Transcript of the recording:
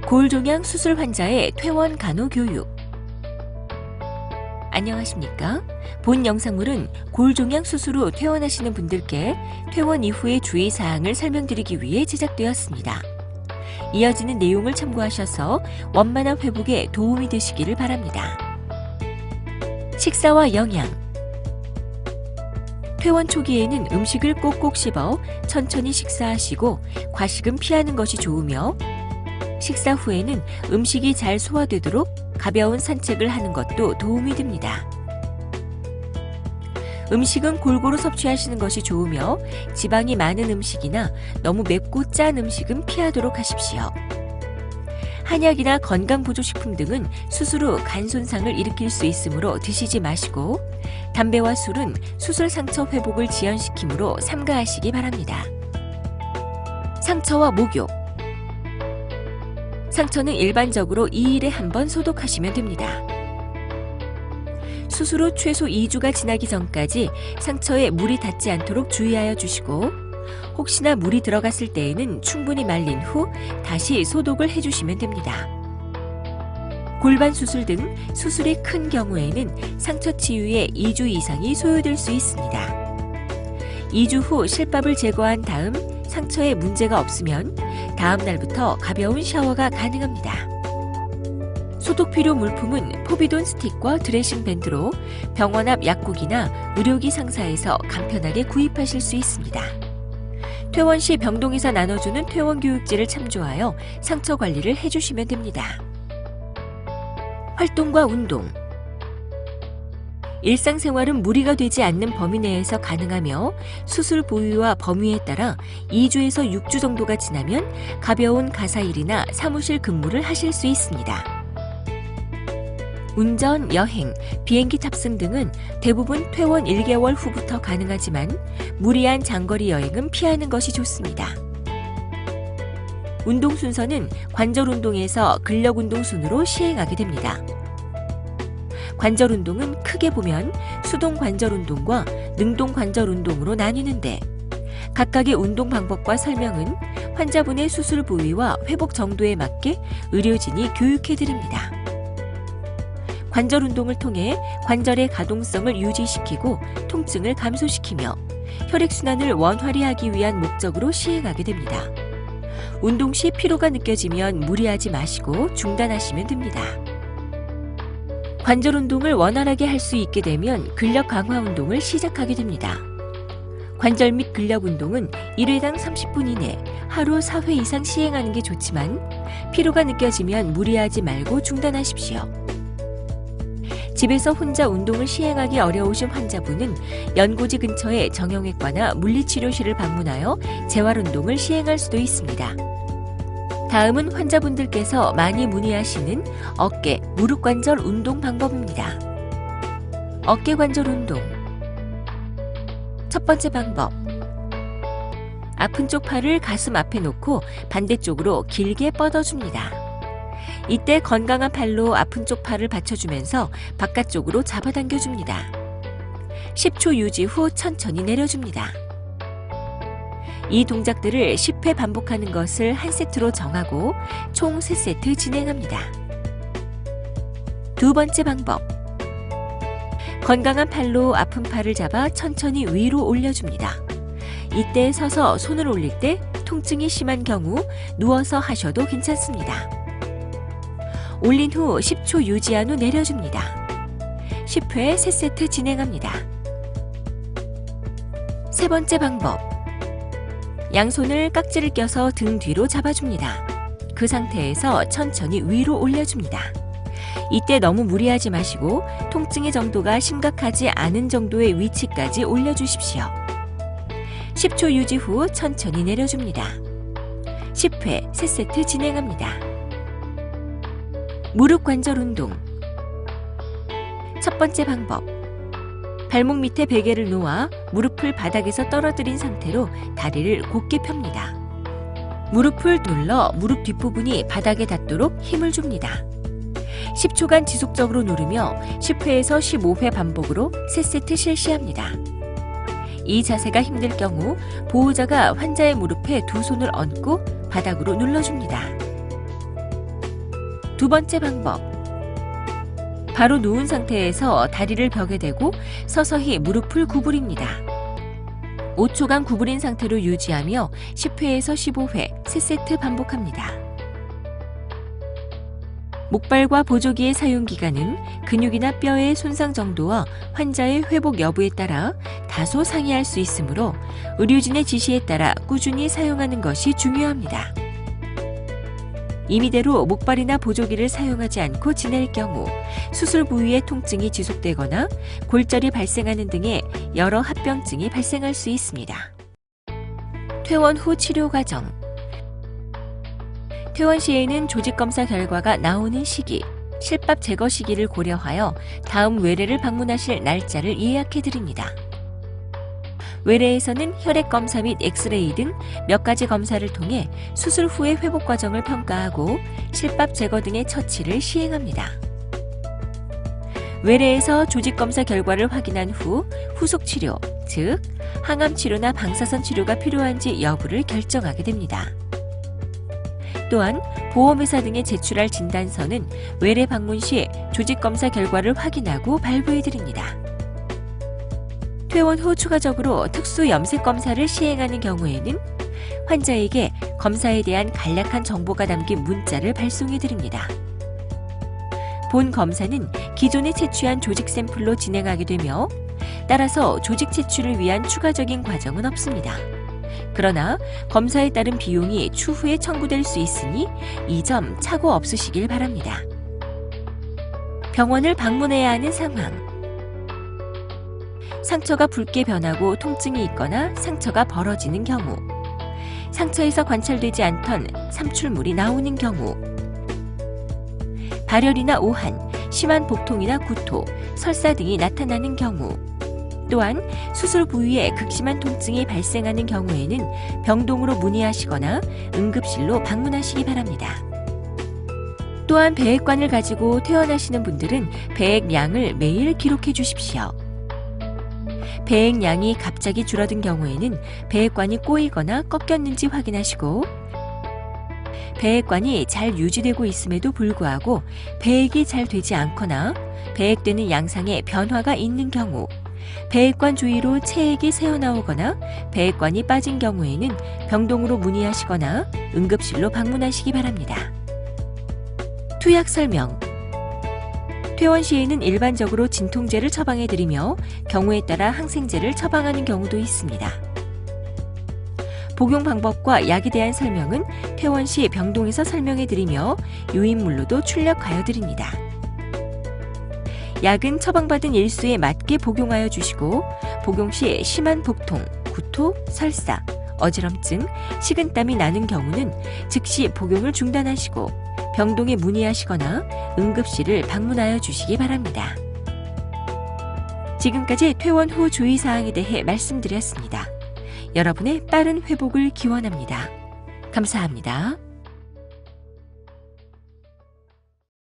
골종양 수술 환자의 퇴원 간호 교육. 안녕하십니까? 본 영상물은 골종양 수술 후 퇴원하시는 분들께 퇴원 이후의 주의사항을 설명드리기 위해 제작되었습니다. 이어지는 내용을 참고하셔서 원만한 회복에 도움이 되시기를 바랍니다. 식사와 영양. 퇴원 초기에는 음식을 꼭꼭 씹어 천천히 식사하시고 과식은 피하는 것이 좋으며, 식사 후에는 음식이 잘 소화되도록 가벼운 산책을 하는 것도 도움이 됩니다. 음식은 골고루 섭취하시는 것이 좋으며 지방이 많은 음식이나 너무 맵고 짠 음식은 피하도록 하십시오. 한약이나 건강보조식품 등은 수술 후 간 손상을 일으킬 수 있으므로 드시지 마시고, 담배와 술은 수술 상처 회복을 지연시키므로 삼가하시기 바랍니다. 상처와 목욕. 상처는 일반적으로 2일에 한 번 소독하시면 됩니다. 수술 후 최소 2주가 지나기 전까지 상처에 물이 닿지 않도록 주의하여 주시고, 혹시나 물이 들어갔을 때에는 충분히 말린 후 다시 소독을 해주시면 됩니다. 골반 수술 등 수술이 큰 경우에는 상처 치유에 2주 이상이 소요될 수 있습니다. 2주 후 실밥을 제거한 다음 상처에 문제가 없으면 다음 날부터 가벼운 샤워가 가능합니다. 소독 필요 물품은 포비돈 스틱과 드레싱 밴드로 병원 앞 약국이나 의료기 상사에서 간편하게 구입하실 수 있습니다. 퇴원 시 병동에서 나눠주는 퇴원 교육지를 참조하여 상처 관리를 해주시면 됩니다. 활동과 운동. 일상생활은 무리가 되지 않는 범위 내에서 가능하며, 수술 부위와 범위에 따라 2주에서 6주 정도가 지나면 가벼운 가사일이나 사무실 근무를 하실 수 있습니다. 운전, 여행, 비행기 탑승 등은 대부분 퇴원 1개월 후부터 가능하지만 무리한 장거리 여행은 피하는 것이 좋습니다. 운동 순서는 관절 운동에서 근력 운동 순으로 시행하게 됩니다. 관절 운동은 크게 보면 수동 관절 운동과 능동 관절 운동으로 나뉘는데, 각각의 운동 방법과 설명은 환자분의 수술 부위와 회복 정도에 맞게 의료진이 교육해 드립니다. 관절 운동을 통해 관절의 가동성을 유지시키고 통증을 감소시키며 혈액순환을 원활히 하기 위한 목적으로 시행하게 됩니다. 운동 시 피로가 느껴지면 무리하지 마시고 중단하시면 됩니다. 관절 운동을 원활하게 할 수 있게 되면 근력 강화 운동을 시작하게 됩니다. 관절 및 근력 운동은 1회당 30분 이내 하루 4회 이상 시행하는 게 좋지만, 피로가 느껴지면 무리하지 말고 중단하십시오. 집에서 혼자 운동을 시행하기 어려우신 환자분은 연고지 근처의 정형외과나 물리치료실을 방문하여 재활운동을 시행할 수도 있습니다. 다음은 환자분들께서 많이 문의하시는 어깨, 무릎 관절 운동 방법입니다. 어깨 관절 운동. 첫 번째 방법. 아픈 쪽 팔을 가슴 앞에 놓고 반대쪽으로 길게 뻗어줍니다. 이때 건강한 팔로 아픈 쪽 팔을 받쳐주면서 바깥쪽으로 잡아당겨줍니다. 10초 유지 후 천천히 내려줍니다. 이 동작들을 10회 반복하는 것을 한 세트로 정하고 총 3세트 진행합니다. 두 번째 방법. 건강한 팔로 아픈 팔을 잡아 천천히 위로 올려줍니다. 이때 서서 손을 올릴 때 통증이 심한 경우 누워서 하셔도 괜찮습니다. 올린 후 10초 유지한 후 내려줍니다. 10회 3세트 진행합니다. 세 번째 방법. 양손을 깍지를 껴서 등 뒤로 잡아줍니다. 그 상태에서 천천히 위로 올려줍니다. 이때 너무 무리하지 마시고 통증의 정도가 심각하지 않은 정도의 위치까지 올려주십시오. 10초 유지 후 천천히 내려줍니다. 10회 3세트 진행합니다. 무릎 관절 운동. 첫 번째 방법. 발목 밑에 베개를 놓아 무릎을 바닥에서 떨어뜨린 상태로 다리를 곧게 펴니다. 무릎을 눌러 무릎 뒷부분이 바닥에 닿도록 힘을 줍니다. 10초간 지속적으로 누르며 10회에서 15회 반복으로 3세트 실시합니다. 이 자세가 힘들 경우 보호자가 환자의 무릎에 두 손을 얹고 바닥으로 눌러줍니다. 두 번째 방법. 바로 누운 상태에서 다리를 벽에 대고 서서히 무릎을 구부립니다. 5초간 구부린 상태로 유지하며 10회에서 15회 3세트 반복합니다. 목발과 보조기의 사용 기간은 근육이나 뼈의 손상 정도와 환자의 회복 여부에 따라 다소 상이할 수 있으므로 의료진의 지시에 따라 꾸준히 사용하는 것이 중요합니다. 임의대로 목발이나 보조기를 사용하지 않고 지낼 경우 수술 부위의 통증이 지속되거나 골절이 발생하는 등의 여러 합병증이 발생할 수 있습니다. 퇴원 후 치료 과정. 퇴원 시에는 조직검사 결과가 나오는 시기, 실밥 제거 시기를 고려하여 다음 외래를 방문하실 날짜를 예약해 드립니다. 외래에서는 혈액 검사 및 엑스레이 등 몇 가지 검사를 통해 수술 후의 회복 과정을 평가하고 실밥 제거 등의 처치를 시행합니다. 외래에서 조직 검사 결과를 확인한 후 후속 치료, 즉 항암 치료나 방사선 치료가 필요한지 여부를 결정하게 됩니다. 또한 보험회사 등에 제출할 진단서는 외래 방문 시 조직 검사 결과를 확인하고 발부해 드립니다. 퇴원 후 추가적으로 특수 염색 검사를 시행하는 경우에는 환자에게 검사에 대한 간략한 정보가 담긴 문자를 발송해 드립니다. 본 검사는 기존에 채취한 조직 샘플로 진행하게 되며 따라서 조직 채취를 위한 추가적인 과정은 없습니다. 그러나 검사에 따른 비용이 추후에 청구될 수 있으니 이 점 착오 없으시길 바랍니다. 병원을 방문해야 하는 상황. 상처가 붉게 변하고 통증이 있거나 상처가 벌어지는 경우, 상처에서 관찰되지 않던 삼출물이 나오는 경우, 발열이나 오한, 심한 복통이나 구토, 설사 등이 나타나는 경우, 또한 수술 부위에 극심한 통증이 발생하는 경우에는 병동으로 문의하시거나 응급실로 방문하시기 바랍니다. 또한 배액관을 가지고 퇴원하시는 분들은 배액량을 매일 기록해 주십시오. 배액량이 갑자기 줄어든 경우에는 배액관이 꼬이거나 꺾였는지 확인하시고, 배액관이 잘 유지되고 있음에도 불구하고 배액이 잘 되지 않거나 배액되는 양상에 변화가 있는 경우, 배액관 주위로 체액이 새어나오거나 배액관이 빠진 경우에는 병동으로 문의하시거나 응급실로 방문하시기 바랍니다. 투약 설명. 퇴원 시에는 일반적으로 진통제를 처방해드리며 경우에 따라 항생제를 처방하는 경우도 있습니다. 복용 방법과 약에 대한 설명은 퇴원 시 병동에서 설명해드리며 유인물로도 출력하여 드립니다. 약은 처방받은 일수에 맞게 복용하여 주시고 복용 시 심한 복통, 구토, 설사, 어지럼증, 식은땀이 나는 경우는 즉시 복용을 중단하시고 병동에 문의하시거나 응급실을 방문하여 주시기 바랍니다. 지금까지 퇴원 후 주의사항에 대해 말씀드렸습니다. 여러분의 빠른 회복을 기원합니다. 감사합니다.